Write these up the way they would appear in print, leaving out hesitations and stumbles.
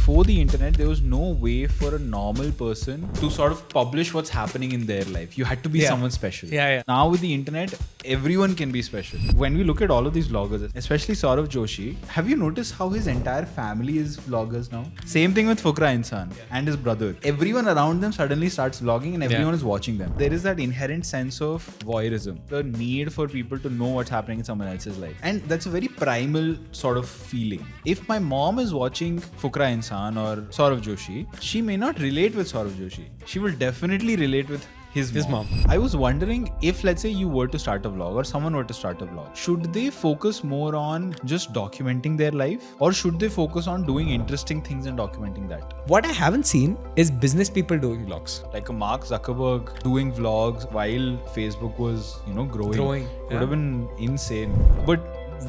before the internet, there was no way for a normal person to sort of publish what's happening in their life. You had to be someone special. Yeah. Now with the internet, everyone can be special. When we look at all of these vloggers, especially Sourav Joshi, have you noticed how his entire family is vloggers now? Same thing with Fukra Insaan and his brother. Everyone around them suddenly starts vlogging and everyone is watching them. There is that inherent sense of voyeurism, the need for people to know what's happening in someone else's life. And that's a very primal sort of feeling. If my mom is watching Fukra Insaan or Sourav Joshi, she may not relate with Sourav Joshi. She will definitely relate with his mom. I was wondering if, let's say, you were to start a vlog or someone were to start a vlog, should they focus more on just documenting their life, or should they focus on doing interesting things and documenting that? What I haven't seen is business people doing vlogs. Like a Mark Zuckerberg doing vlogs while Facebook was, growing. Would have been insane. But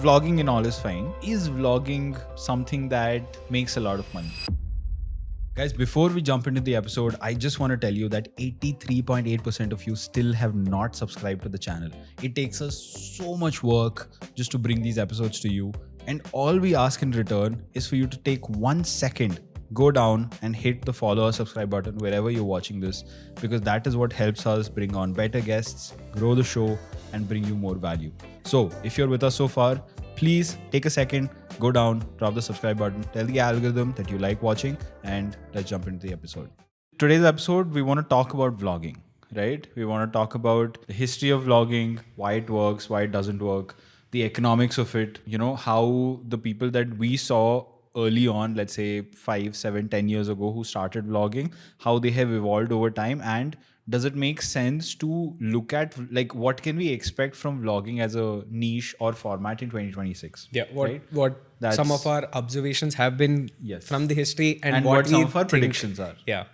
vlogging and all is fine. Is vlogging something that makes a lot of money? Guys, before we jump into the episode, I just want to tell you that 83.8% of you still have not subscribed to the channel. It takes us so much work just to bring these episodes to you. And all we ask in return is for you to take 1 second, go down and hit the follow or subscribe button wherever you're watching this, because that is what helps us bring on better guests, grow the show, and bring you more value. So if you're with us so far, please take a second, go down, drop the subscribe button, tell the algorithm that you like watching, and let's jump into the episode. Today's episode, we want to talk about vlogging, right? We want to talk about the history of vlogging, why it works, why it doesn't work, the economics of it, how the people that we saw early on, let's say 5, 7, 10 years ago who started vlogging, how they have evolved over time, and does it make sense to look at like what can we expect from vlogging as a niche or format in 2026? Yeah, right? what some of our observations have been from the history and what some of our predictions are. Yeah.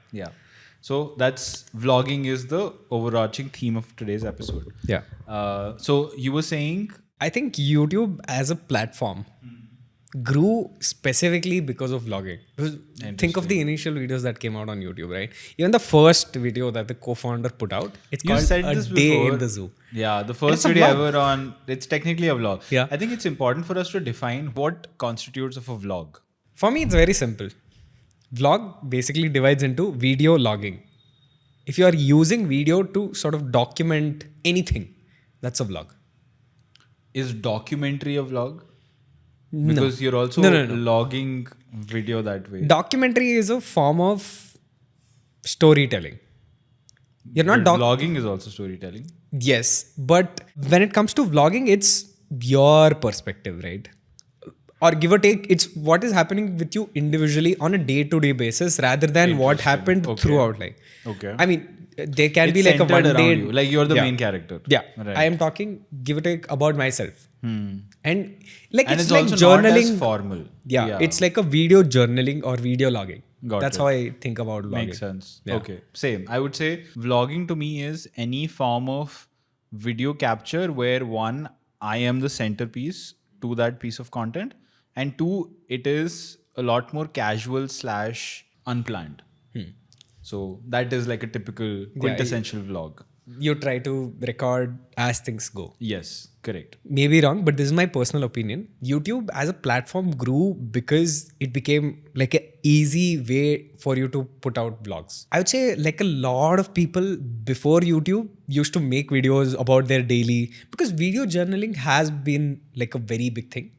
So that's vlogging is the overarching theme of today's episode. Yeah. So you were saying, I think YouTube as a platform grew specifically because of vlogging. Because think of the initial videos that came out on YouTube, right? Even the first video that the co-founder put out, it's called A Day in the Zoo. Yeah, the first video ever on, it's technically a vlog. Yeah. I think it's important for us to define what constitutes of a vlog. For me, it's very simple. Vlog basically divides into video logging. If you are using video to sort of document anything, that's a vlog. Is documentary a vlog? Because you're also logging video that way. Documentary is a form of storytelling. You're not vlogging is also storytelling. Yes, but when it comes to vlogging, it's your perspective, right? Or give or take, it's what is happening with you individually on a day-to-day basis rather than what happened throughout. I mean, there can be like a one day. You. Like you're the main character. Yeah. Right. I am talking, give or take, about myself. And it's like also journaling. Not as formal. Yeah, it's like a video journaling or video logging. That's how I think about vlogging. Makes sense. Yeah. Okay, same. I would say vlogging to me is any form of video capture where one, I am the centerpiece to that piece of content, and two, it is a lot more casual / unplanned. So that is like a typical quintessential vlog. You try to record as things go. Yes, correct. Maybe wrong, but this is my personal opinion. YouTube as a platform grew because it became like an easy way for you to put out vlogs. I would say like a lot of people before YouTube used to make videos about their daily, because video journaling has been like a very big thing.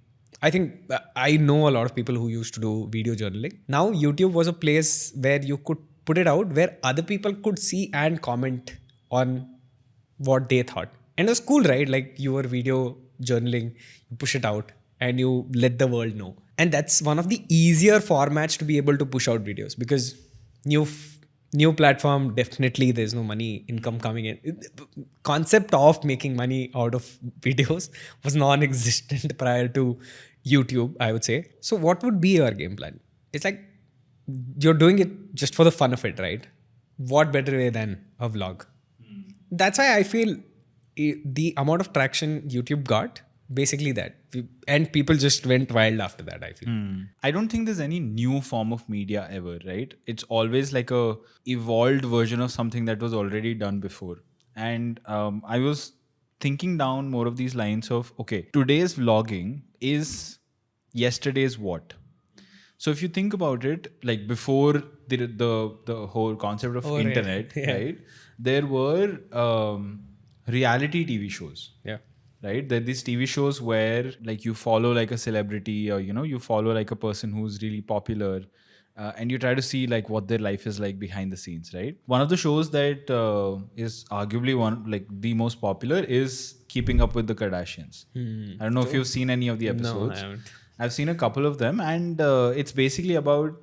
I think I know a lot of people who used to do video journaling. Now YouTube was a place where you could put it out where other people could see and comment on what they thought. And it was cool, right? Like you were video journaling, you push it out and you let the world know. And that's one of the easier formats to be able to push out videos, because new platform, definitely there's no money income coming in. Concept of making money out of videos was non-existent prior to YouTube, I would say. So what would be your game plan? It's like you're doing it just for the fun of it, right? What better way than a vlog? That's why I feel the amount of traction YouTube got, basically that. And people just went wild after that, I feel. I don't think there's any new form of media ever, right? It's always like a evolved version of something that was already done before. And I was thinking down more of these lines of, okay, today's vlogging is yesterday's what? So if you think about it, like before the whole concept of internet, right? There were reality TV shows. Yeah. Right? There are these TV shows where like you follow like a celebrity, or you follow like a person who's really popular, and you try to see like what their life is like behind the scenes, right? One of the shows that is arguably one like the most popular is Keeping Up with the Kardashians. I don't know if you've seen any of the episodes. No, I haven't. I've seen a couple of them, and it's basically about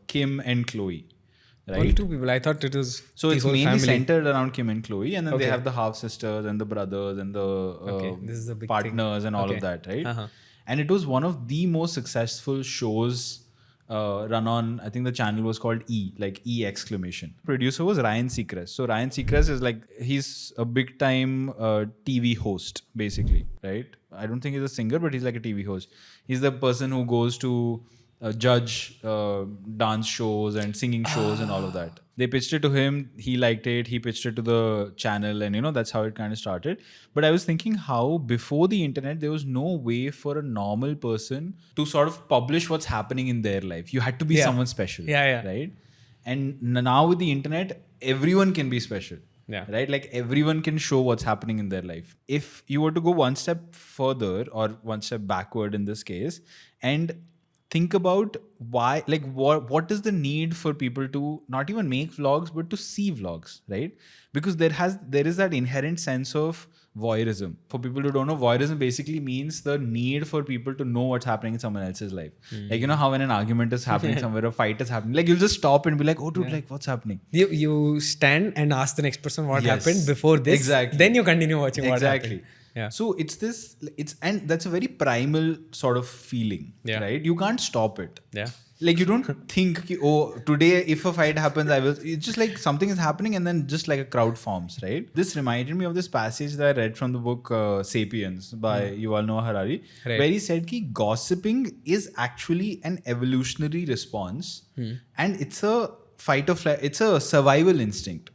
Kim and Chloe. Right? Only two people. I thought it was so the it's whole mainly family. centered around Kim and Chloe, and then they have the half sisters and the brothers and This is a the big partners thing. and all of that, right? And it was one of the most successful shows run on, I think the channel was called E, like E exclamation. Producer was Ryan Seacrest. So Ryan Seacrest is like, he's a big time TV host basically, right? I don't think he's a singer, but he's like a TV host. He's the person who goes to judge dance shows and singing shows and all of that. They pitched it to him. He liked it. He pitched it to the channel, and that's how it kind of started. But I was thinking how before the internet, there was no way for a normal person to sort of publish what's happening in their life. You had to be someone special. Right? And now with the internet, everyone can be special. Right? Like everyone can show what's happening in their life. If you were to go one step further or one step backward in this case, and think about why, like what is the need for people to not even make vlogs, but to see vlogs, right? Because there is that inherent sense of voyeurism. For people who don't know, voyeurism basically means the need for people to know what's happening in someone else's life. Like, how when an argument is happening somewhere, a fight is happening, like you'll just stop and be like, oh dude, like what's happening? You stand and ask the next person what happened before this. Exactly. Then you continue watching what happened. Yeah. So and that's a very primal sort of feeling, right? You can't stop it. Yeah. Like you don't think, oh, today if a fight happens, it's just like something is happening and then just like a crowd forms, right? This reminded me of this passage that I read from the book Sapiens by Yuval Noah Harari, where he said that gossiping is actually an evolutionary response, and it's a it's a survival instinct.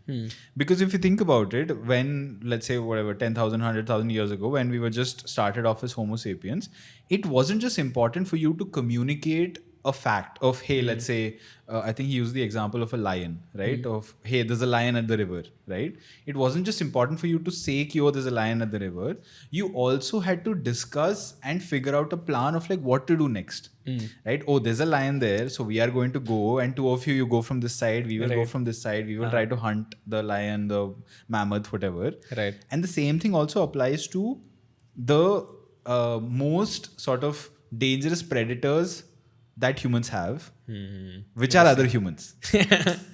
Because if you think about it, when, let's say, 10,000, 100,000 years ago, when we were just started off as Homo sapiens, it wasn't just important for you to communicate a fact of, hey, let's say, I think he used the example of a lion, right? Of, hey, there's a lion at the river, right? It wasn't just important for you to say, oh, there's a lion at the river. You also had to discuss and figure out a plan of like what to do next, right? Oh, there's a lion there, so we are going to go, and two of you go from this side, we will go from this side, we will try to hunt the lion, the mammoth, whatever. Right. And the same thing also applies to the most sort of dangerous predators that humans have, which are other humans,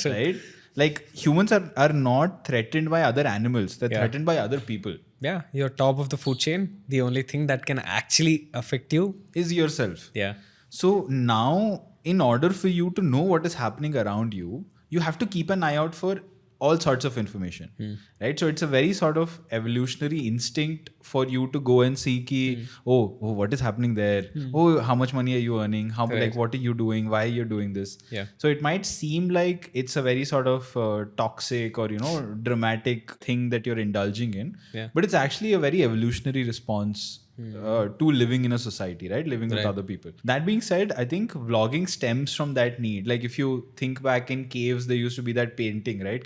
right? Like humans are not threatened by other animals; they're threatened by other people. Yeah, you're top of the food chain. The only thing that can actually affect you is yourself. Yeah. So now, in order for you to know what is happening around you, you have to keep an eye out for all sorts of information, right? So it's a very sort of evolutionary instinct for you to go and see oh, what is happening there? Oh, how much money are you earning? How like what are you doing? Why are you doing this? Yeah. So it might seem like it's a very sort of toxic or dramatic thing that you're indulging in, but it's actually a very evolutionary response to living in a society, right? Living with other people. That being said, I think vlogging stems from that need. Like if you think back in caves, there used to be that painting, right?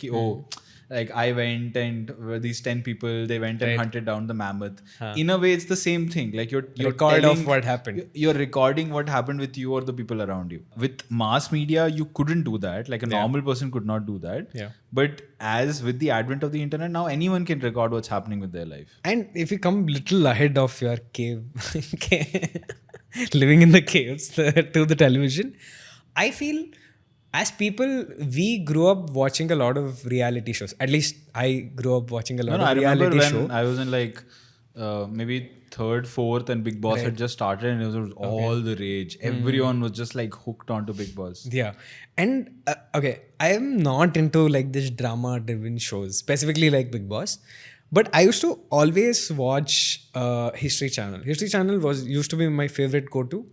Like I went and these 10 people, they went and hunted down the mammoth. In a way, it's the same thing. Like you're record of what happened. You're recording what happened with you or the people around you. With mass media, you couldn't do that. Like a normal person could not do that. Yeah. But as with the advent of the internet, now anyone can record what's happening with their life. And if you come little ahead of your cave, living in the caves to the television, I feel as people, we grew up watching a lot of reality shows. At least I grew up watching a lot of reality shows. I remember when I was in like maybe third, fourth, and Big Boss had just started, and it was all the rage. Everyone was just like hooked onto Big Boss. Yeah. And I am not into like this drama-driven shows, specifically like Big Boss. But I used to always watch History Channel. History Channel used to be my favorite go-to.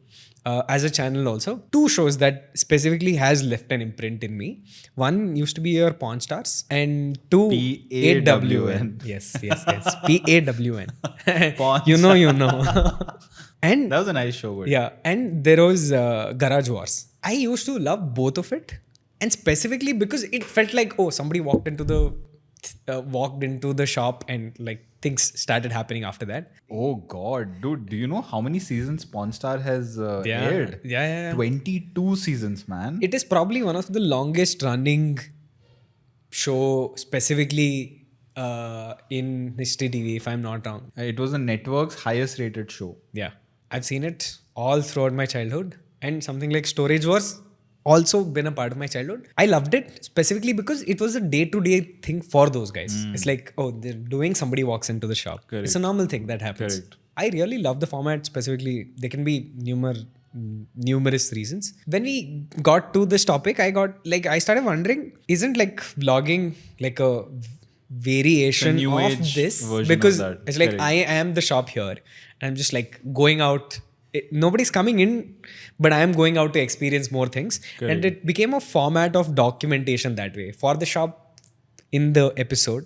As a channel also. Two shows that specifically has left an imprint in me. One used to be your Pawn Stars, and two PAWN. Yes. PAWN. You know. And that was a nice show. Yeah, and there was Garage Wars. I used to love both of it, and specifically because it felt like, oh, somebody walked into the shop and like things started happening after that. Oh God, dude, do you know how many seasons Pawn Star has aired? Yeah. 22 seasons, man. It is probably one of the longest running show, specifically in History TV, if I'm not wrong. It was the network's highest rated show. Yeah, I've seen it all throughout my childhood, and something like Storage Wars also been a part of my childhood. I loved it specifically because it was a day-to-day thing for those guys. It's like, oh, they're doing, somebody walks into the shop. Correct. It's a normal thing that happens. Correct. I really love the format specifically. There can be numerous reasons. When we got to this topic, I started wondering, isn't like vlogging like a variation new of age this? version Because of that. it's like, Correct. I am the shop here and I'm just like going out. Nobody's coming in, but I am going out to experience more things. Correct. And it became a format of documentation that way for the shop in the episode.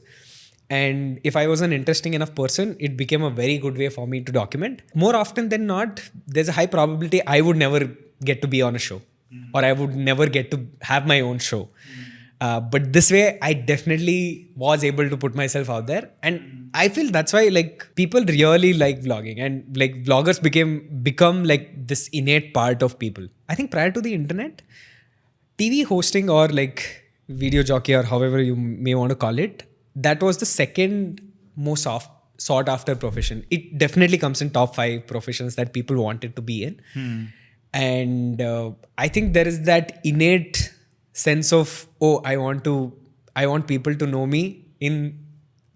And if I was an interesting enough person, it became a very good way for me to document. More often than not, there's a high probability I would never get to be on a show, or I would never get to have my own show. But this way, I definitely was able to put myself out there. And I feel that's why like people really like vlogging, and like vloggers become like this innate part of people. I think prior to the internet, TV hosting or like video jockey or however you may want to call it, that was the second most sought after profession. It definitely comes in top 5 professions that people wanted to be in. And I think there is that innate sense of, oh, I want people to know me. In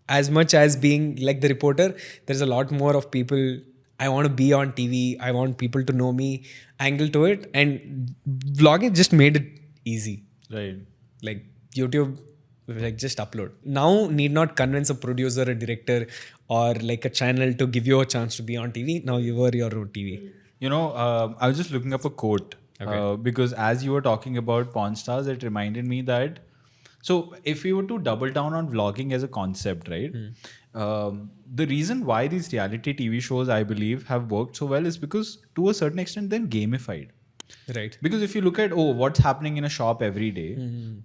as much as being like the reporter, there's a lot more of people, I want to be on TV, I want people to know me angle to it. And vlogging just made it easy. Right. Like YouTube, like just upload. Now need not convince a producer, a director, or like a channel to give you a chance to be on TV. Now you were your own TV. You know, I was just looking up a quote because as you were talking about Pawn Stars, it reminded me that, so if we were to double down on vlogging as a concept, right? The reason why these reality TV shows, I believe, have worked so well is because to a certain extent they're gamified. Right. Because if you look at, oh, what's happening in a shop every day,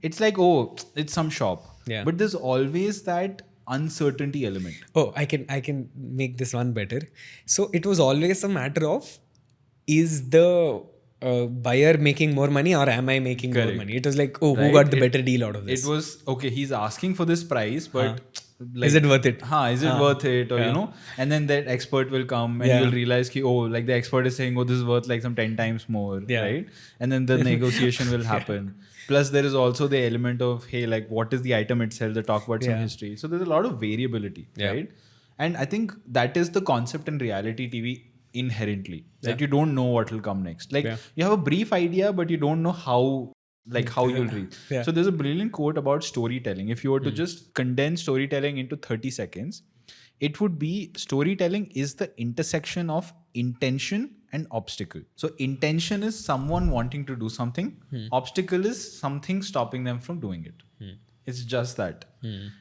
it's like, oh, it's some shop. Yeah. But there's always that uncertainty element. Oh, I can make this one better. So it was always a matter of, is the buyer making more money or am I making more money? It was like, oh, who got the better deal out of this? It was, okay, he's asking for this price, but like, is it worth it? Is it worth it? Or, you know, and then that expert will come and you'll realize, ki, oh, like the expert is saying, oh, this is worth like some 10 times more, right? And then the negotiation will happen. Plus, there is also the element of, hey, like, what is the item itself? They talk about some history. So there's a lot of variability, right? And I think that is the concept in reality TV inherently. That you don't know what will come next. Like, you have a brief idea, but you don't know how you'll reach. So there's a brilliant quote about storytelling. If you were to just condense storytelling into 30 seconds, it would be, storytelling is the intersection of intention and obstacle. So intention is someone wanting to do something. Obstacle is something stopping them from doing it. It's just that.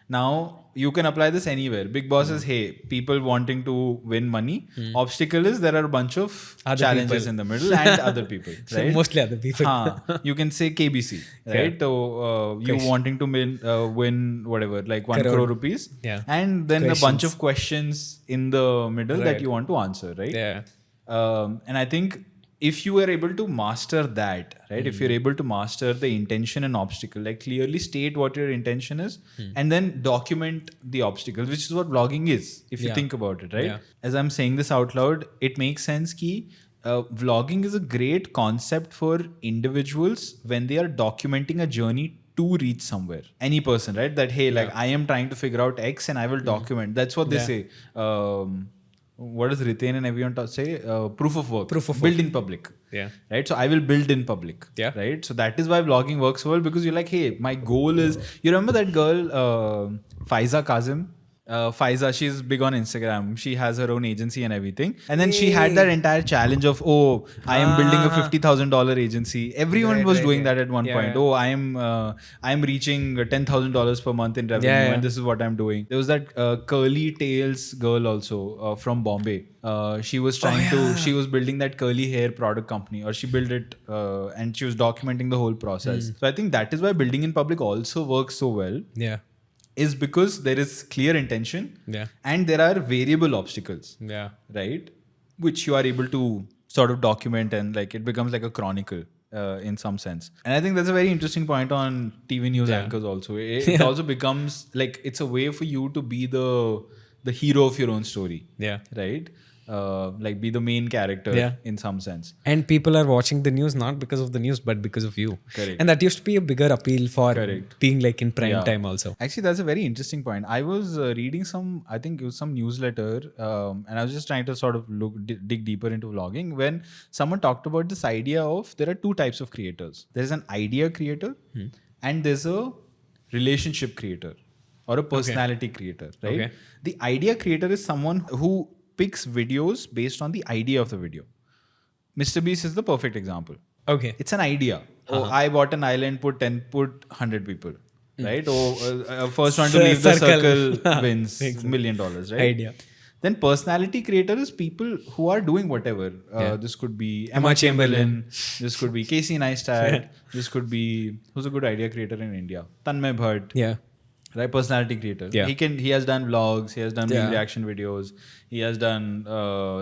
Now, you can apply this anywhere. Big Boss is, hey, people wanting to win money. Obstacle is, there are a bunch of other challenges people in the middle and other people, right? So mostly other people. You can say KBC, right? So, you wanting to win whatever, like 1 crore rupees. And then a bunch of questions in the middle that you want to answer, right? And I think if you are able to master that, right? If you're able to master the intention and obstacle, like clearly state what your intention is and then document the obstacles, which is what vlogging is, if you think about it, right? As I'm saying this out loud, it makes sense ki vlogging is a great concept for individuals when they are documenting a journey to reach somewhere. Any person, right? That, hey, like I am trying to figure out X and I will document. That's what they say. What does Ritain and everyone say? Proof of work. Build in public. Right? So I will build in public. Right? So that is why vlogging works well, because you're like, hey, my goal is, you remember that girl, Faiza Kazim? Faiza, she's big on Instagram. She has her own agency and everything. And then she had that entire challenge of, oh, I am building a $50,000 agency. Everyone was doing that at one point. Oh, I am reaching $10,000 per month in revenue, and this is what I'm doing. There was that curly tails girl also from Bombay. She was she was building that curly hair product company, or she built it and she was documenting the whole process. So I think that is why building in public also works so well. Yeah. Is because there is clear intention, and there are variable obstacles, right, which you are able to sort of document, and like it becomes like a chronicle in some sense. And I think that's a very interesting point on TV news anchors also. It also becomes like it's a way for you to be the hero of your own story, right? Like be the main character in some sense. And people are watching the news not because of the news, but because of you. Correct. And that used to be a bigger appeal for being like in prime time also. Actually, that's a very interesting point. I was reading I think it was some newsletter, and I was just trying to sort of dig deeper into vlogging, when someone talked about this idea of there are two types of creators. There's an idea creator and there's a relationship creator or a personality creator, right? The idea creator is someone who picks videos based on the idea of the video. Mr. Beast is the perfect example. It's an idea. Oh, I bought an island, put 100 people, right? Oh, first one to leave the circle wins $1 million, right? Idea. Then personality creator is people who are doing whatever. This could be Emma Chamberlain. This could be Casey Neistat. This could be, who's a good idea creator in India? Tanmay Bhatt. Right, personality creator. He has done vlogs, he has done reaction videos, he has done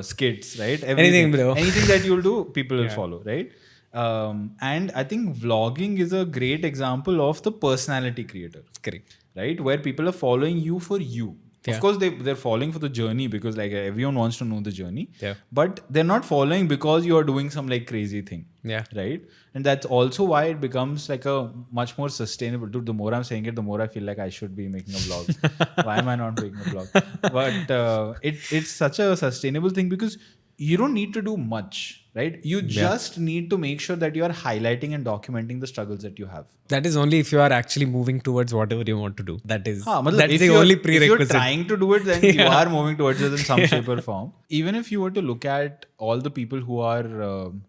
skits, right? Anything, bro. Anything that you'll do, people will follow, right? And I think vlogging is a great example of the personality creator. Correct. Right, where people are following you for you. Of course, they're following for the journey, because like everyone wants to know the journey. But they're not following because you are doing some like crazy thing. Right. And that's also why it becomes like a much more sustainable. Dude, the more I'm saying it, the more I feel like I should be making a vlog. Why am I not making a vlog? But it's such a sustainable thing because you don't need to do much, right? You just need to make sure that you are highlighting and documenting the struggles that you have. That is only if you are actually moving towards whatever you want to do. That's the only prerequisite. If you're trying to do it, then you are moving towards it in some shape or form. Even if you were to look at all the people who are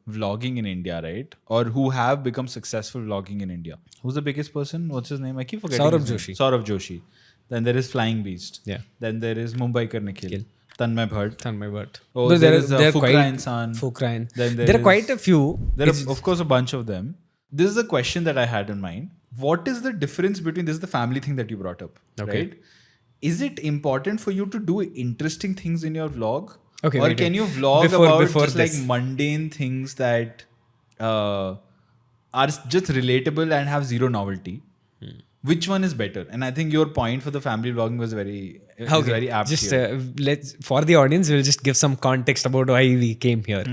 vlogging in India, right? Or who have become successful vlogging in India. Who's the biggest person? What's his name? I keep forgetting. Sourav Joshi. Then there is Flying Beast. Then there is Mumbaiker Nikhil. Tanmay Bhatt. Oh, there is Fukra Insaan. Then there are quite a few. There are, of course, a bunch of them. This is a question that I had in mind. What is the difference between, this is the family thing that you brought up, right? Is it important for you to do interesting things in your vlog? Or can you vlog about just like mundane things that are just relatable and have zero novelty? Which one is better? And I think your point for the family vlogging was very apt. Just for the audience, we'll just give some context about why we came here.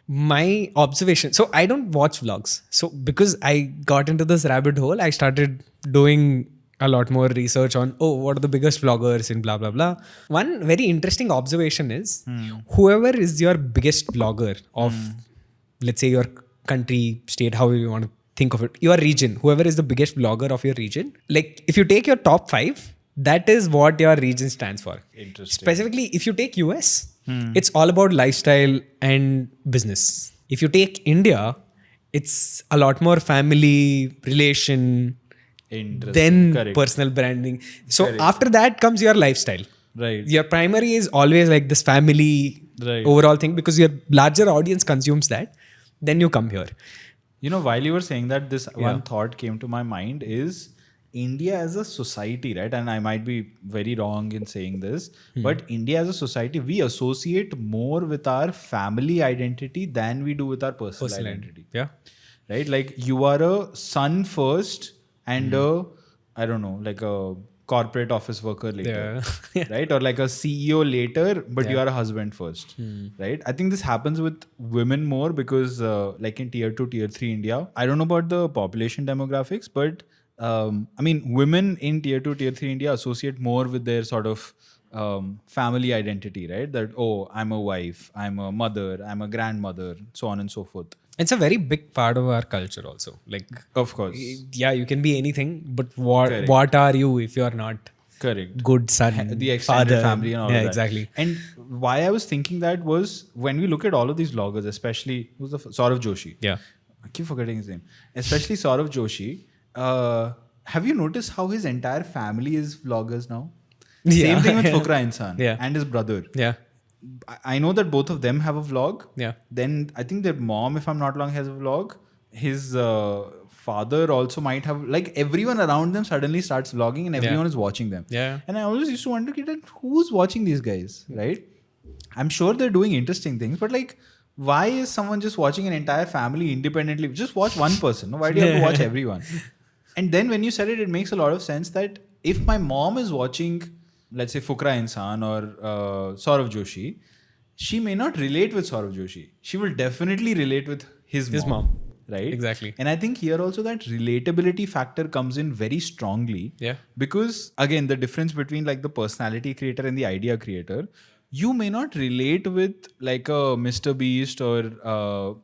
My observation. So I don't watch vlogs. So because I got into this rabbit hole, I started doing a lot more research on, what are the biggest vloggers and blah, blah, blah. One very interesting observation is whoever is your biggest vlogger of, let's say, your country, state, however you want to think of it, your region, whoever is the biggest vlogger of your region, like if you take your top 5, that is what your region stands for. Interesting. Specifically, if you take US, it's all about lifestyle and business. If you take India, it's a lot more family, relation, then personal branding. So after that comes your lifestyle. Right. Your primary is always like this family overall thing, because your larger audience consumes that. Then you come here. You know, while you were saying that, this one thought came to my mind is India as a society, right? And I might be very wrong in saying this, but India as a society, we associate more with our family identity than we do with our personal identity. Right? Like you are a son first and like a corporate office worker later, right? Or like a CEO later, but you are a husband first, right? I think this happens with women more because like in tier 2, tier 3 India, I don't know about the population demographics, but I mean, women in tier 2, tier 3 India associate more with their sort of family identity, right? That, I'm a wife, I'm a mother, I'm a grandmother, so on and so forth. It's a very big part of our culture also. Like, of course. Yeah, you can be anything, but what are you if you're not Correct. good son, The extended father. family and all of that. Exactly. And why I was thinking that was when we look at all of these vloggers, especially who's the Sourav Joshi. Yeah. I keep forgetting his name. Especially Sourav Joshi. Have you noticed how his entire family is vloggers now? Same thing with Fukra Insaan and his brother. Yeah. I know that both of them have a vlog. Yeah. Then I think their mom, if I'm not wrong, has a vlog. His father also might have, like, everyone around them suddenly starts vlogging and everyone is watching them. Yeah. And I always used to wonder, who's watching these guys, right? I'm sure they're doing interesting things, but like, why is someone just watching an entire family independently? Just watch one person. No? Why do you have to watch everyone? And then when you said it, it makes a lot of sense that if my mom is watching, let's say, Fukra Insaan or Sourav Joshi, she may not relate with Sourav Joshi. She will definitely relate with his mom. Right? Exactly. And I think here also that relatability factor comes in very strongly. Yeah. Because again, the difference between like the personality creator and the idea creator, you may not relate with like a Mr. Beast or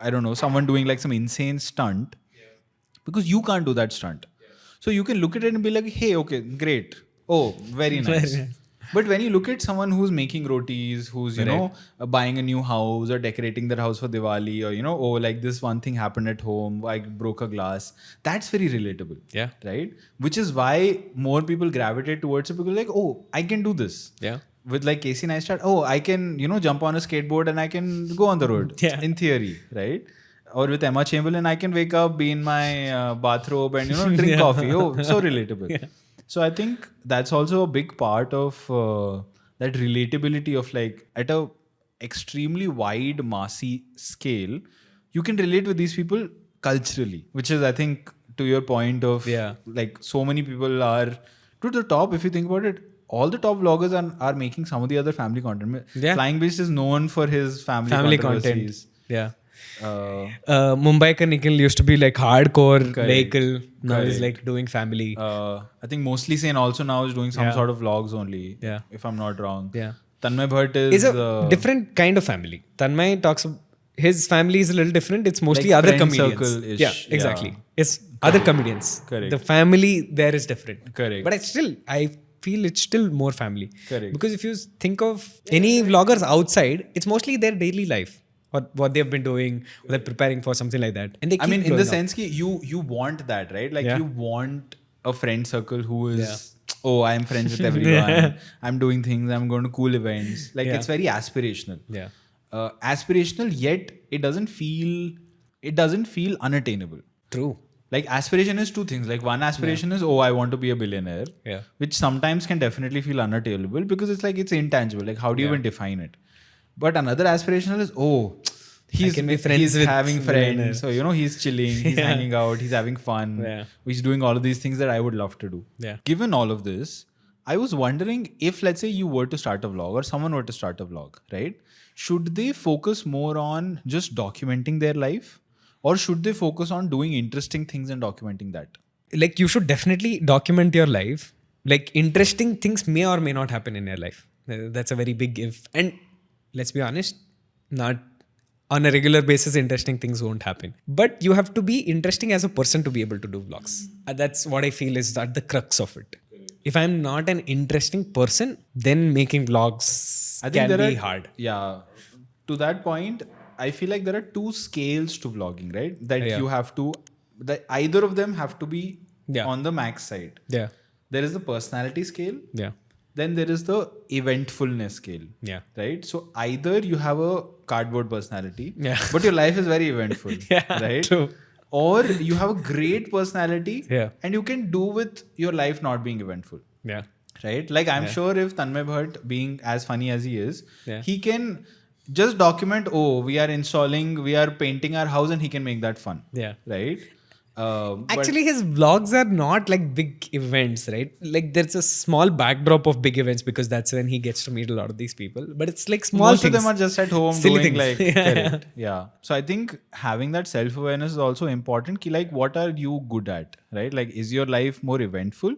I don't know, someone doing like some insane stunt because you can't do that stunt. So you can look at it and be like, hey, okay, great. Oh, very nice. But when you look at someone who's making rotis, who's, you know, buying a new house or decorating their house for Diwali, or, you know, oh, like this one thing happened at home, I broke a glass. That's very relatable. Yeah. Right? Which is why more people gravitate towards it because like, oh, I can do this. Yeah. With like Casey Neistat, oh, I can, you know, jump on a skateboard and I can go on the road. Yeah. In theory, right? Or with Emma Chamberlain, I can wake up, be in my bathrobe and, you know, drink coffee. Oh, so relatable. Yeah. So I think that's also a big part of that relatability of like at a extremely wide, massy scale, you can relate with these people culturally, which is, I think, to your point of like so many people are to the top. If you think about it, all the top vloggers are making some of the other family content. Yeah. Flying Beast is known for his family content. Yeah. Mumbai Ka Nikhil used to be like hardcore vehicle. Now he's like doing family. I think mostly Sane also now is doing some sort of vlogs only. Yeah. If I'm not wrong. Yeah. Tanmay Bhatt is a different kind of family. Tanmay talks. His family is a little different. It's mostly like other comedians. Yeah, exactly. Yeah. It's other comedians. Correct. The family there is different. Correct. But I feel it's still more family. Correct. Because if you think of any vloggers outside, it's mostly their daily life. Or what they've been doing, or they're preparing for something like that. And they keep in the sense that you want that, right? Like you want a friend circle who is, oh, I'm friends with everyone. I'm doing things. I'm going to cool events. Like it's very aspirational. Yeah. Aspirational, yet it doesn't feel unattainable. True. Like aspiration is two things. Like one aspiration is, oh, I want to be a billionaire. Yeah. Which sometimes can definitely feel unattainable because it's like it's intangible. Like how do you even define it? But another aspirational is, oh, he's having friends. So, you know, he's chilling, he's hanging out, he's having fun. He's doing all of these things that I would love to do. Yeah. Given all of this, I was wondering if, let's say, you were to start a vlog or someone were to start a vlog, right? Should they focus more on just documenting their life or should they focus on doing interesting things and documenting that? Like you should definitely document your life. Like interesting things may or may not happen in your life. That's a very big if. And let's be honest, not on a regular basis, interesting things won't happen. But you have to be interesting as a person to be able to do vlogs. That's what I feel is that the crux of it. If I'm not an interesting person, then making vlogs can be hard. Yeah. To that point, I feel like there are two scales to vlogging, right? That you have to, that either of them have to be on the max side. Yeah. There is the personality scale. Yeah. Then there is the eventfulness scale. Yeah. Right? So either you have a cardboard personality, but your life is very eventful. Right? True. Or you have a great personality and you can do with your life not being eventful. Yeah. Right? Like I'm sure if Tanmay Bhatt, being as funny as he is, he can just document, oh, we are painting our house and he can make that fun. Yeah. Right? Actually, his vlogs are not like big events, right? Like there's a small backdrop of big events because that's when he gets to meet a lot of these people. But it's like small most things. Of them are just at home Silly doing things. like correct. Yeah. So I think having that self-awareness is also important. Like what are you good at, right? Like is your life more eventful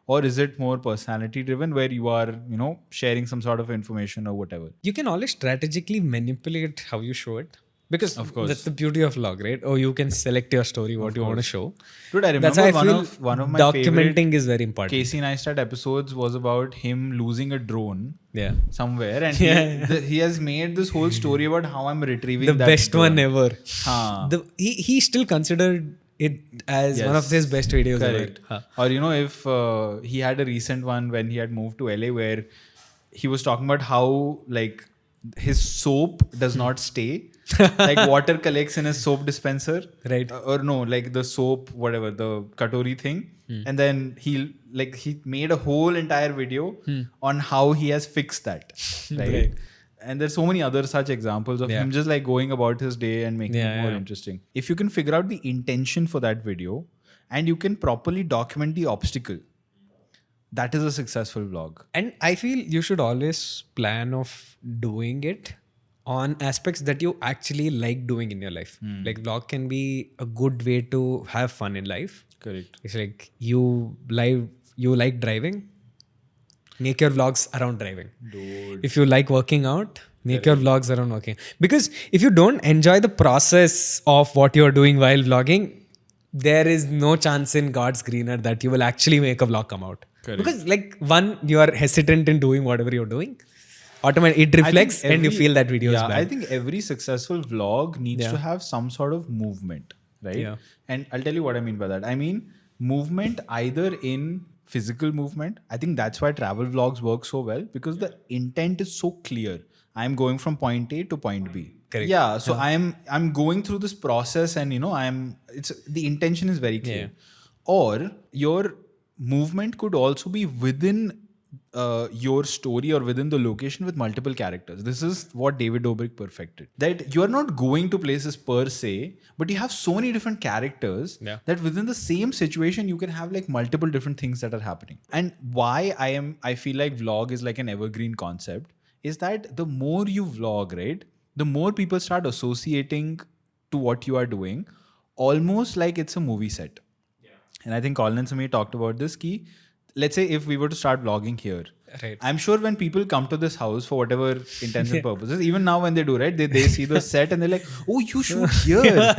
or is it more personality driven where you are, you know, sharing some sort of information or whatever? You can always strategically manipulate how you show it. Because Of course. that's the beauty of vlog, right? Oh, you can select your story, what you want to show. Dude, I That's remember why I feel one of my documenting favorite is very important. Casey Neistat episodes was about him losing a drone Yeah. somewhere, and Yeah. he has made this whole story about how I'm retrieving The that best drone. one ever. Haan. He still considered it as one of his best videos Correct. ever. Or if he had a recent one when he had moved to LA where he was talking about how like his soap does not stay. Like water collects in his soap dispenser, Right. Or no, like the soap, whatever, the katori thing, and then he made a whole entire video on how he has fixed that, right? And there's so many other such examples of him just like going about his day and making it more interesting. If you can figure out the intention for that video and you can properly document the obstacle, that is a successful vlog. And I feel you should always plan of doing it on aspects that you actually like doing in your life. Like vlog can be a good way to have fun in life. Correct. It's like you like driving, make your vlogs around driving. Dude. If you like working out, make your vlogs around working. Because if you don't enjoy the process of what you're doing while vlogging, there is no chance in God's green earth that you will actually make a vlog come out. Correct. Because like one, you are hesitant in doing whatever you're doing. Automatically, it reflects and you feel that video is bad. I think every successful vlog needs to have some sort of movement, right? Yeah. And I'll tell you what I mean by that. I mean movement either in physical movement. I think that's why travel vlogs work so well because the intent is so clear. I'm going from point A to point B. Correct. Yeah. So I'm going through this process and the intention is very clear. Or your movement could also be within your story or within the location with multiple characters. This is what David Dobrik perfected. That you are not going to places per se, but you have so many different characters that within the same situation you can have like multiple different things that are happening. And why I feel like vlog is like an evergreen concept is that the more you vlog, right, the more people start associating to what you are doing, almost like it's a movie set. And I think Colin and Samir talked about this key. Let's say if we were to start vlogging here, right. I'm sure when people come to this house for whatever intents and purposes, even now when they do, right, they see the set and they're like, oh, you shoot here.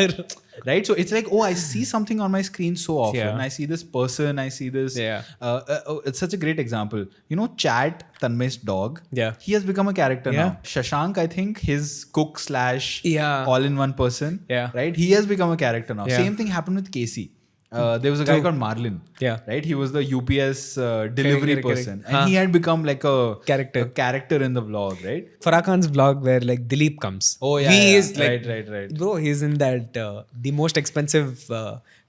Right? So it's like, oh, I see something on my screen so often. I see this person, I see this. It's such a great example. Chat, Tanmay's dog. He has become a character now. Shashank, I think, his cook / all-in-one person. Right? He has become a character now. Same thing happened with Casey. There was a guy called Marlin, right? He was the UPS delivery person, and he had become like a character in the vlog, right? Farah Khan's vlog where like Dilip comes. Oh yeah, he is like right. Bro, he's in that the most expensive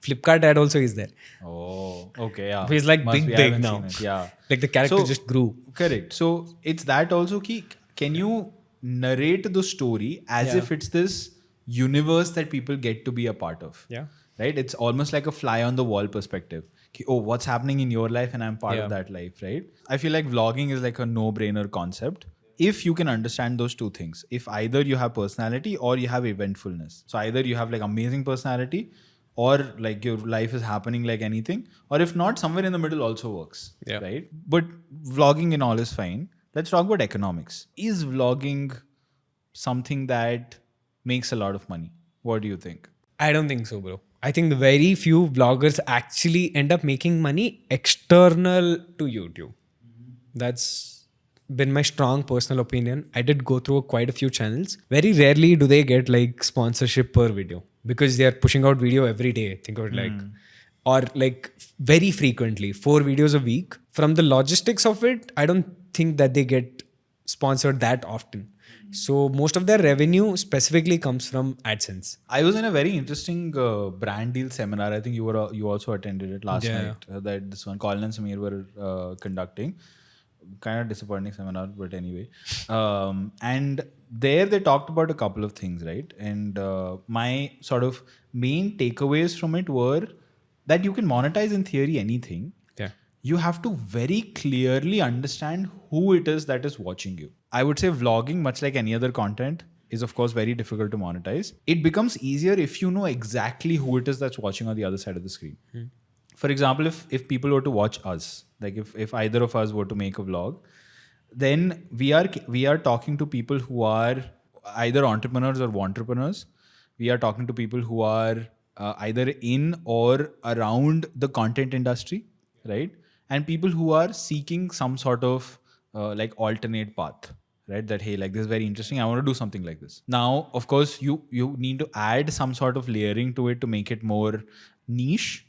Flipkart ad also is there. Oh, okay, yeah. He's like big now. Yeah, like the character just grew. Correct. So it's that also. Can you narrate the story as if it's this universe that people get to be a part of? Yeah. Right? It's almost like a fly on the wall perspective. Oh, what's happening in your life and I'm part of that life, right? I feel like vlogging is like a no-brainer concept. If you can understand those two things, if either you have personality or you have eventfulness. So either you have like amazing personality or like your life is happening like anything, or if not, somewhere in the middle also works, right? But vlogging and all is fine. Let's talk about economics. Is vlogging something that makes a lot of money? What do you think? I don't think so, bro. I think the very few vloggers actually end up making money external to YouTube. That's been my strong personal opinion. I did go through quite a few channels. Very rarely do they get like sponsorship per video because they are pushing out video every day. Think of it like, or like very frequently, 4 videos a week. From the logistics of it, I don't think that they get sponsored that often. So most of their revenue specifically comes from AdSense. I was in a very interesting brand deal seminar. I think you also attended it last night. That this one Colin and Samir were conducting. Kind of disappointing seminar, but anyway. And there they talked about a couple of things, right? And my sort of main takeaways from it were that you can monetize in theory anything. You have to very clearly understand who it is that is watching you. I would say vlogging, much like any other content, is of course very difficult to monetize. It becomes easier if you know exactly who it is that's watching on the other side of the screen. For example, if people were to watch us, like if either of us were to make a vlog, then we are talking to people who are either entrepreneurs or entrepreneurs We are talking to people who are either in or around the content industry, right? And people who are seeking some sort of like alternate path, right? That hey, like this is very interesting. I want to do something like this. Now, of course, you need to add some sort of layering to it to make it more niche.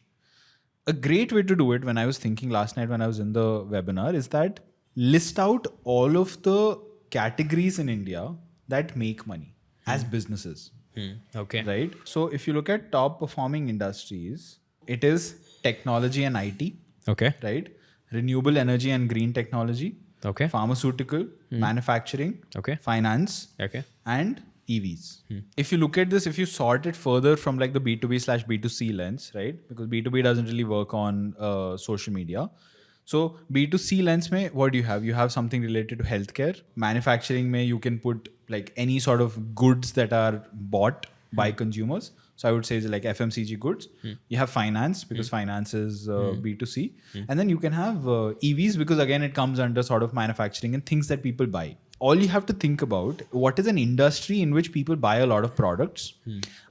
A great way to do it, when I was thinking last night when I was in the webinar, is that list out all of the categories in India that make money as businesses. Okay. Right? So if you look at top performing industries, it is technology and IT, Okay. right? Renewable energy and green technology, Okay. pharmaceutical, manufacturing, Okay. finance, Okay. and EVs. If you look at this, if you sort it further from like the B2B/B2C lens, right? Because B2B doesn't really work on social media. So B2C lens mein, what do you have? You have something related to healthcare. Manufacturing mein, you can put like any sort of goods that are bought by consumers. So I would say like FMCG goods. You have finance, because finance is B2C. And then you can have EVs, because again, it comes under sort of manufacturing and things that people buy. All you have to think about, what is an industry in which people buy a lot of products.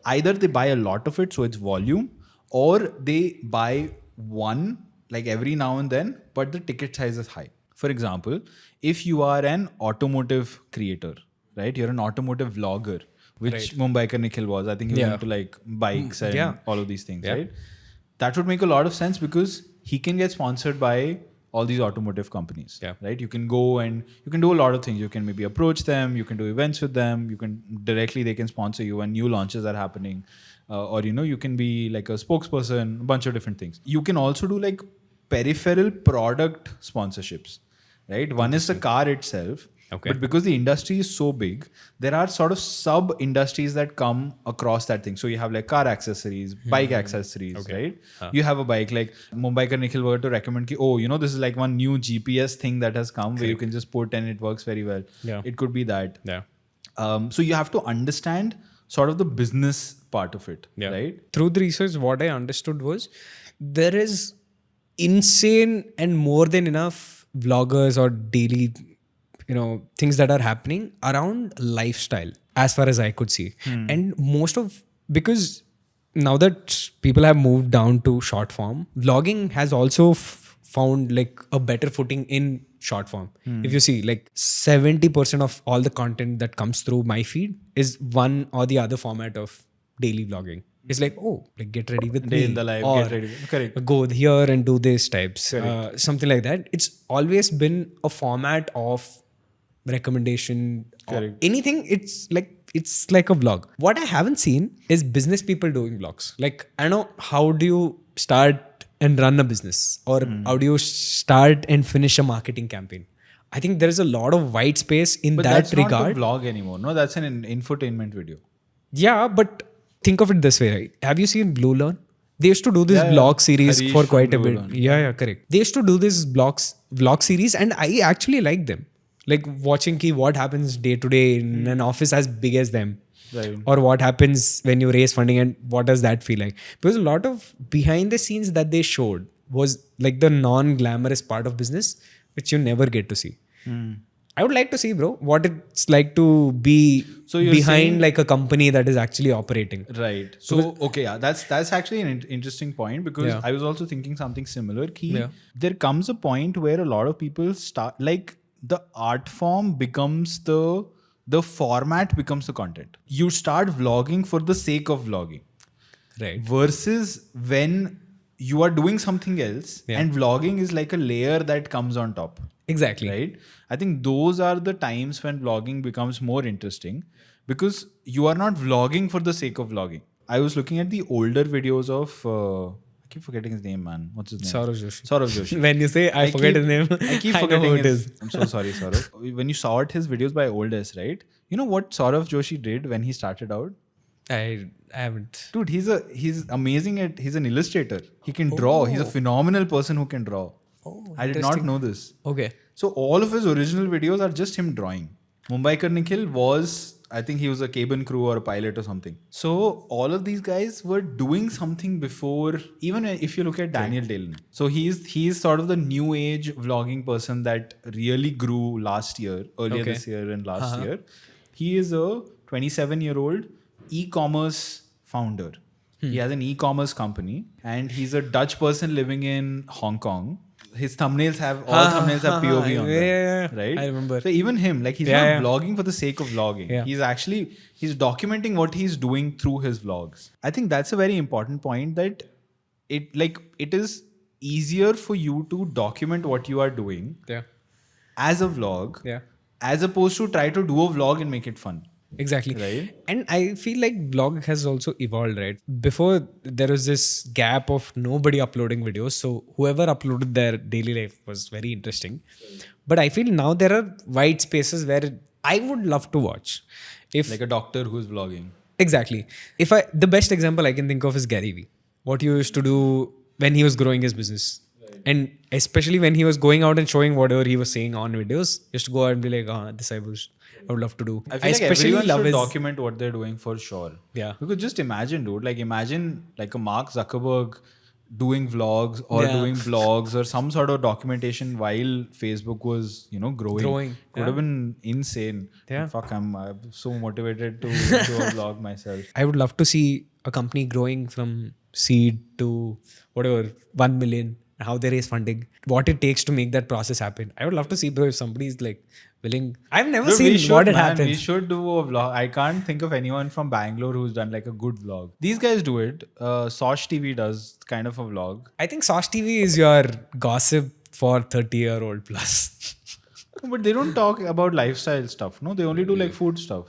Either they buy a lot of it, so it's volume, or they buy one like every now and then, but the ticket size is high. For example, if you are an automotive creator, right? You're an automotive vlogger, which Mumbai Ka Nikhil was. I think he was into like bikes and all of these things, right? That would make a lot of sense, because he can get sponsored by all these automotive companies, right? You can go and you can do a lot of things. You can maybe approach them, you can do events with them, you can directly, they can sponsor you when new launches are happening. Or, you can be like a spokesperson, a bunch of different things. You can also do like peripheral product sponsorships, right? One is the car itself. Okay. But because the industry is so big, there are sort of sub industries that come across that thing. So you have like car accessories, bike accessories, right? You have a bike, like Mumbai Ka Nikhil were to recommend ki, this is like one new GPS thing that has come where you can just put and it works very well. Yeah. It could be that. Yeah. So you have to understand sort of the business part of it, right? Through the research, what I understood was there is insane and more than enough vloggers or daily things that are happening around lifestyle, as far as I could see. And because now that people have moved down to short form, vlogging has also found like a better footing in short form. If you see, like 70% of all the content that comes through my feed is one or the other format of daily vlogging. It's like, like get ready with Day me, in the life, or get ready with, correct. Go here and do this types, something like that. It's always been a format of recommendation or anything. It's like a vlog. What I haven't seen is business people doing vlogs. Like, I know, how do you start and run a business, or how do you start and finish a marketing campaign? I think there is a lot of white space in But that that's regard. not a vlog anymore. No, that's an infotainment video. Yeah, but think of it this way, right? Have you seen Blue Learn? They used to do this vlog series Harish for from quite a Blue bit. Learn. Yeah, correct. They used to do this vlog series, and I actually like them. Like watching what happens day to day in an office as big as them. Right. Or what happens when you raise funding, and what does that feel like? Because a lot of behind the scenes that they showed was like the non-glamorous part of business, which you never get to see. I would like to see, bro, what it's like to be behind like a company that is actually operating. Right. So, that's actually an interesting point, because I was also thinking something similar. There comes a point where a lot of people start, like the art form becomes the format becomes the content. You start vlogging for the sake of vlogging. Right. Versus when you are doing something else and vlogging is like a layer that comes on top. Exactly. Right? I think those are the times when vlogging becomes more interesting, because you are not vlogging for the sake of vlogging. I was looking at the older videos of I keep forgetting his name, man. What's his name? Sourav Joshi. When you say I forget his name, I keep forgetting his. I'm so sorry, Sourav. When you saw his videos by oldest, right? You know what Sourav Joshi did when he started out? I haven't. Dude, he's amazing at. He's an illustrator. He can draw. He's a phenomenal person who can draw. I did not know this. Okay. So all of his original videos are just him drawing. Mumbai Ka Nikhil was, I think he was a cabin crew or a pilot or something. So all of these guys were doing something before, even if you look at Daniel Dillon. So he's sort of the new age vlogging person that really grew earlier this year and last year. He is a 27-year-old e-commerce founder. He has an e-commerce company, and he's a Dutch person living in Hong Kong. His thumbnails have POV on them, yeah. right? I remember. So even him, like he's not vlogging for the sake of vlogging. Yeah. He's documenting what he's doing through his vlogs. I think that's a very important point, that it is easier for you to document what you are doing as a vlog, as opposed to try to do a vlog and make it fun. Exactly. Right. And I feel like vlog has also evolved, right? Before there was this gap of nobody uploading videos. So whoever uploaded their daily life was very interesting. But I feel now there are wide spaces where I would love to watch. If Like a doctor who's vlogging. Exactly. The best example I can think of is Gary Vee. What he used to do when he was growing his business. And especially when he was going out and showing whatever he was saying on videos, just to go out and be like, this I would love to do. I feel like everyone should document what they're doing for sure. Yeah. Because just imagine, dude, imagine like a Mark Zuckerberg doing vlogs or doing blogs or some sort of documentation while Facebook was, growing. It would have been insane. Yeah. Fuck, I'm so motivated to do a vlog myself. I would love to see a company growing from seed to whatever, 1 million, how they raise funding, what it takes to make that process happen. I would love to see, bro, if somebody's like willing. I've never seen what it happens. We should do a vlog. I can't think of anyone from Bangalore who's done like a good vlog. These guys do it. Sosh TV does kind of a vlog. I think Sosh TV is your gossip for 30-year-old plus. But they don't talk about lifestyle stuff, no? They only do like food stuff.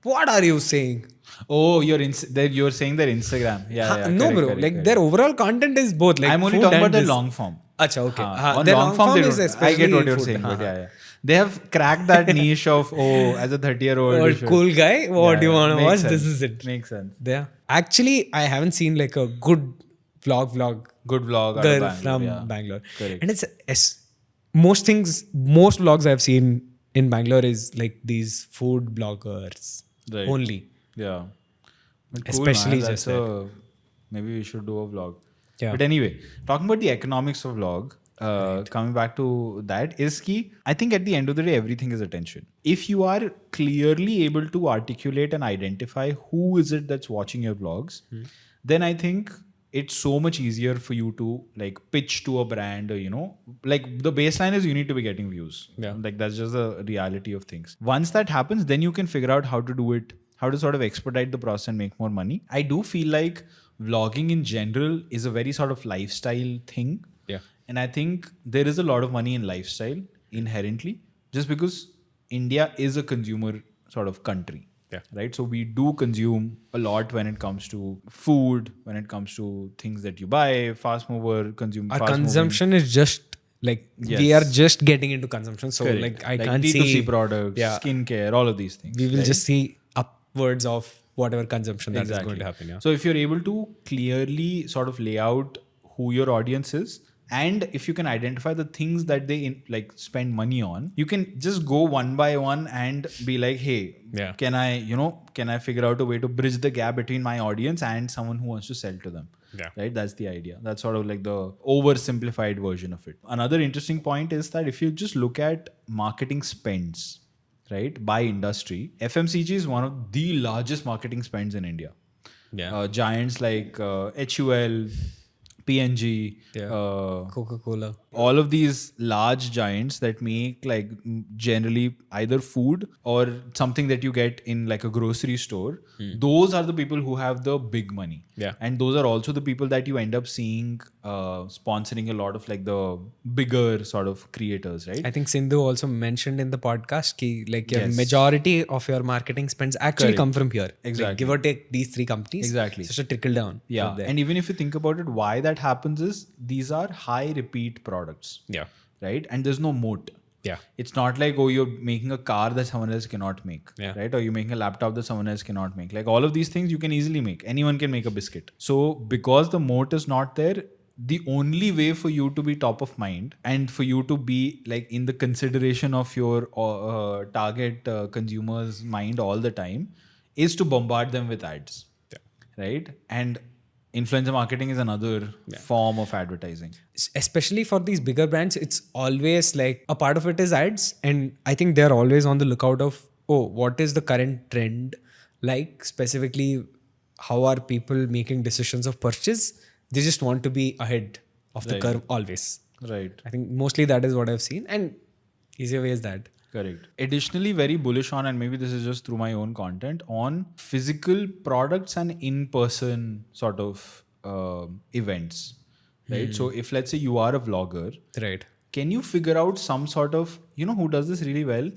What are you saying? Oh, you're saying their Instagram. Yeah. No, bro. Correct. Their overall content is both. Like I'm only talking about the long form. Acha, okay. On long form, they don't. I get what you're saying, but yeah. They have cracked that niche of, as a 30-year-old cool guy, what do you want to watch? Sense. This is it. Makes sense. Yeah. Actually, I haven't seen like a good vlog. Good vlog girl from Bangalore. Correct. And it's most vlogs I've seen in Bangalore is like these food bloggers only. Yeah. But cool, especially man. just that. Maybe we should do a vlog. Yeah. But anyway, talking about the economics of vlog, coming back to that is key. I think at the end of the day, everything is attention. If you are clearly able to articulate and identify who is it that's watching your vlogs, then I think it's so much easier for you to like pitch to a brand, or like the baseline is you need to be getting views. Yeah. Like that's just the reality of things. Once that happens, then you can figure out how to do it, how to sort of expedite the process and make more money. I do feel like vlogging in general is a very sort of lifestyle thing. Yeah. And I think there is a lot of money in lifestyle inherently, just because India is a consumer sort of country. Yeah. Right. So we do consume a lot when it comes to food, when it comes to things that you buy, fast mover, consume. Our consumption is just like, we are just getting into consumption. So Correct. I can't D2C see products, skincare, all of these things. We will just see upwards of whatever consumption that is going to happen. Yeah. So if you're able to clearly sort of lay out who your audience is, and if you can identify the things that they spend money on, you can just go one by one and be like, hey, can I figure out a way to bridge the gap between my audience and someone who wants to sell to them? Yeah. Right. That's the idea. That's sort of like the oversimplified version of it. Another interesting point is that if you just look at marketing spends, right, by industry, FMCG is one of the largest marketing spends in India. Yeah. Giants like HUL, P&G, Coca-Cola, all of these large giants that make like generally either food or something that you get in like a grocery store. Those are the people who have the big money. Yeah. And those are also the people that you end up seeing sponsoring a lot of like the bigger sort of creators, right? I think Sindhu also mentioned in the podcast ki like your majority of your marketing spends actually come from here. Exactly. Like, give or take these three companies. Exactly. Just a trickle down. Yeah. And even if you think about it, why that happens is these are high repeat products. Yeah. Right. And there's no moat. Yeah. It's not like, oh, you're making a car that someone else cannot make. Yeah. Right. Or you're making a laptop that someone else cannot make. Like all of these things you can easily make. Anyone can make a biscuit. So because the moat is not there, the only way for you to be top of mind and for you to be like in the consideration of your target consumer's mind all the time is to bombard them with ads. Yeah. Right. And influencer marketing is another form of advertising. Especially for these bigger brands, it's always like a part of it is ads. And I think they're always on the lookout of, what is the current trend? like specifically how are people making decisions of purchase. They just want to be ahead of the curve always. Right. I think mostly that is what I've seen, and easier way is that. Correct. Additionally, very bullish on, and maybe this is just through my own content, on physical products and in-person sort of events, right? So if let's say you are a vlogger, Right. can you figure out some sort of, who does this really well?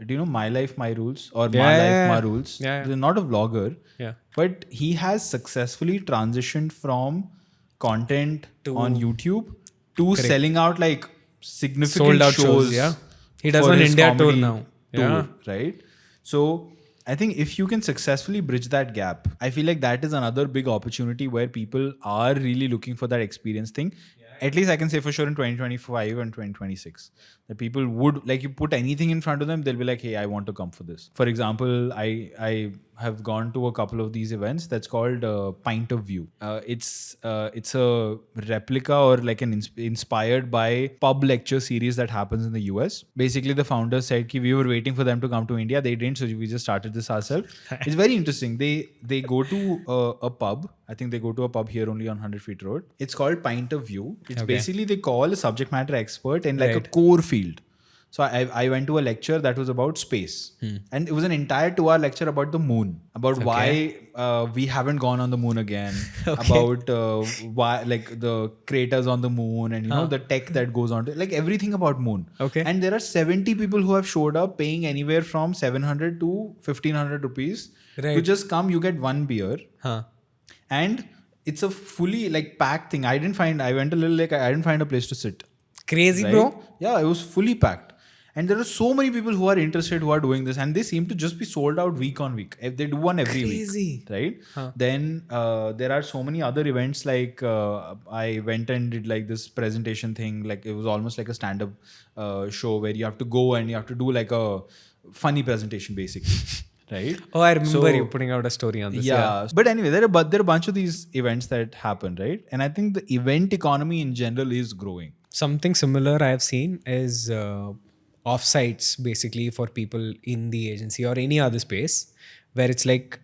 Do you know My Life, My Rules or My Life, My Rules? Yeah. He's not a vlogger, Yeah. but he has successfully transitioned from content on YouTube to selling out like significant Sold out shows. Yeah. He does for an his India tour comedy now. tour, right? So I think if you can successfully bridge that gap, I feel like that is another big opportunity where people are really looking for that experience thing. At least I can say for sure in 2025 and 2026 that people would, like, you put anything in front of them, they'll be like, hey, I want to come for this. For example, I have gone to a couple of these events that's called Pint of View. It's a replica or like an inspired by pub lecture series that happens in the US. Basically, the founders said we were waiting for them to come to India. They didn't, so we just started this ourselves. It's very interesting. They go to a pub. I think they go to a pub here only on 100 Feet Road. It's called Pint of View. It's basically they call a subject matter expert in like a core field. So I went to a lecture that was about space. And it was an entire 2-hour lecture about the moon, about why we haven't gone on the moon again, about why, like, the craters on the moon and, the tech that goes on to, like, everything about moon. Okay. And there are 70 people who have showed up paying anywhere from 700 to 1500 rupees to just come. You get one beer. And it's a fully like packed thing. I went a little like, I didn't find a place to sit. Crazy, bro. Yeah, it was fully packed. And there are so many people who are interested, who are doing this, and they seem to just be sold out week on week. If they do one every week, right? Then there are so many other events. Like I went and did like this presentation thing. Like it was almost like a stand-up show where you have to go and you have to do like a funny presentation, basically. Right? Oh, I remember you putting out a story on this. Yeah. But anyway, there are a bunch of these events that happen, right? And I think the event economy in general is growing. Something similar I have seen is offsites, basically, for people in the agency or any other space, where it's like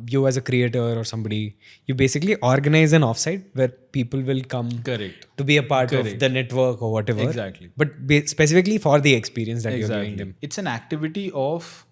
you as a creator or somebody, you basically organize an offsite where people will come to be a part of the network or whatever. Exactly. But specifically for the experience that you're giving them. It's an activity of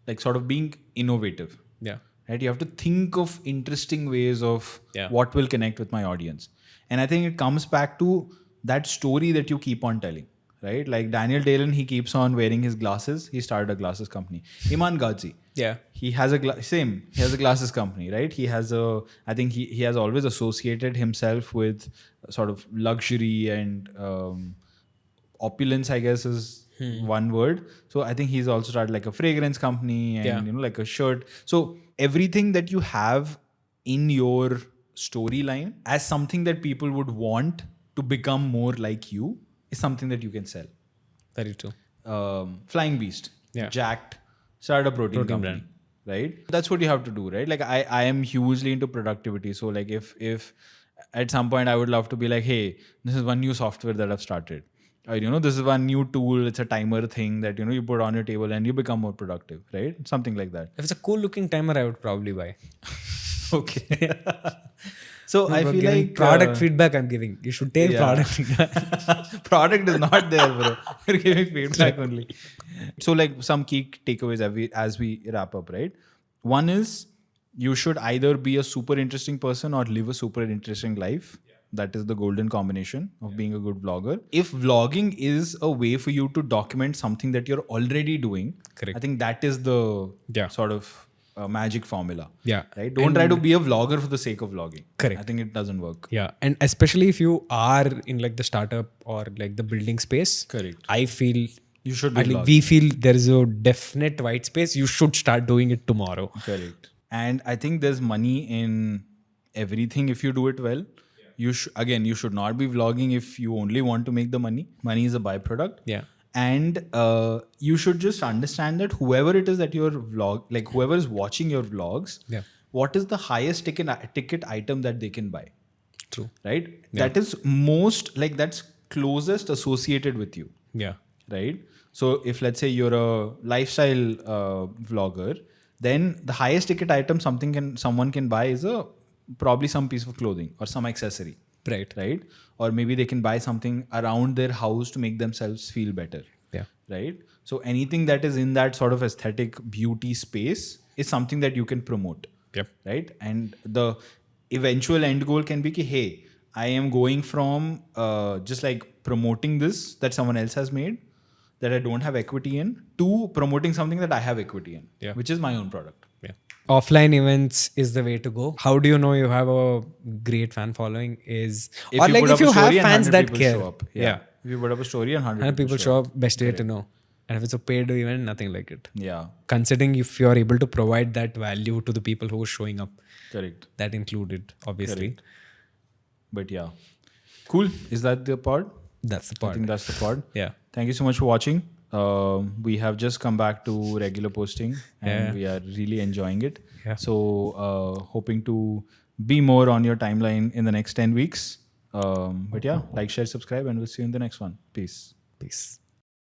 like sort of being innovative. Yeah. Right? You have to think of interesting ways of what will connect with my audience. And I think it comes back to that story that you keep on telling. Right? Like Daniel Dalen, he keeps on wearing his glasses. He started a glasses company. Iman Ghazi. Yeah. He has a glasses company, right? I think he has always associated himself with sort of luxury and opulence, I guess is one word. So I think he's also started like a fragrance company and like a shirt. So everything that you have in your storyline as something that people would want to become more like you is something that you can sell. Very true. Flying Beast, jacked, started a protein company, brand. Right? That's what you have to do, right? Like I am hugely into productivity. So like if at some point I would love to be like, hey, this is one new software that I've started. This is one new tool. It's a timer thing that, you put on your table and you become more productive, right? Something like that. If it's a cool looking timer, I would probably buy. Okay. So I feel like product feedback I'm giving. You should take product feedback. Product is not there, bro. You're giving feedback only. So like some key takeaways as we wrap up, right? One is you should either be a super interesting person or live a super interesting life. That is the golden combination of being a good vlogger. If vlogging is a way for you to document something that you're already doing, I think that is the sort of magic formula. Yeah. Right? Don't try to be a vlogger for the sake of vlogging. Correct. I think it doesn't work. Yeah. And especially if you are in like the startup or like the building space. Correct. I feel you should be vlogging. We feel there is a definite white space. You should start doing it tomorrow. Correct. And I think there's money in everything if you do it well. You should not be vlogging if you only want to make the money. Money is a byproduct. Yeah. And you should just understand that whoever it is that your vlog, like whoever is watching your vlogs, what is the highest ticket item that they can buy? True. Right? Yeah. That is that's closest associated with you. Yeah. Right? So if let's say you're a lifestyle vlogger, Then the highest ticket item someone can buy is probably some piece of clothing or some accessory. Right? Or maybe they can buy something around their house to make themselves feel better. Yeah. Right? So anything that is in that sort of aesthetic beauty space is something that you can promote. Yep. Right? And the eventual end goal can be, hey, I am going from just like promoting this that someone else has made that I don't have equity in to promoting something that I have equity in, which is my own product. Yeah. Offline events is the way to go. How do you know you have a great fan following? If you have fans that care. Show up. Yeah. If you put up a story and 100 people show up, best way to know. And if it's a paid event, nothing like it. Yeah. Considering if you're able to provide that value to the people who are showing up. Correct. That included, obviously. Correct. But yeah. Cool. Is that the pod? That's the pod. I think that's the pod. Yeah. Thank you so much for watching. We have just come back to regular posting and we are really enjoying it. Yeah. So hoping to be more on your timeline in the next 10 weeks. But yeah, like, share, subscribe, and we'll see you in the next one. Peace.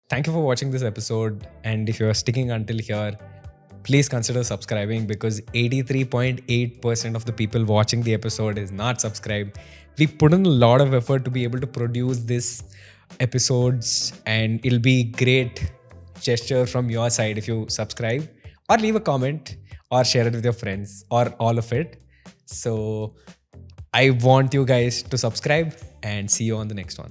Thank you for watching this episode. And if you're sticking until here, please consider subscribing because 83.8% of the people watching the episode is not subscribed. We put in a lot of effort to be able to produce this episodes, and it'll be great gesture from your side if you subscribe or leave a comment or share it with your friends or all of it. So I want you guys to subscribe and see you on the next one.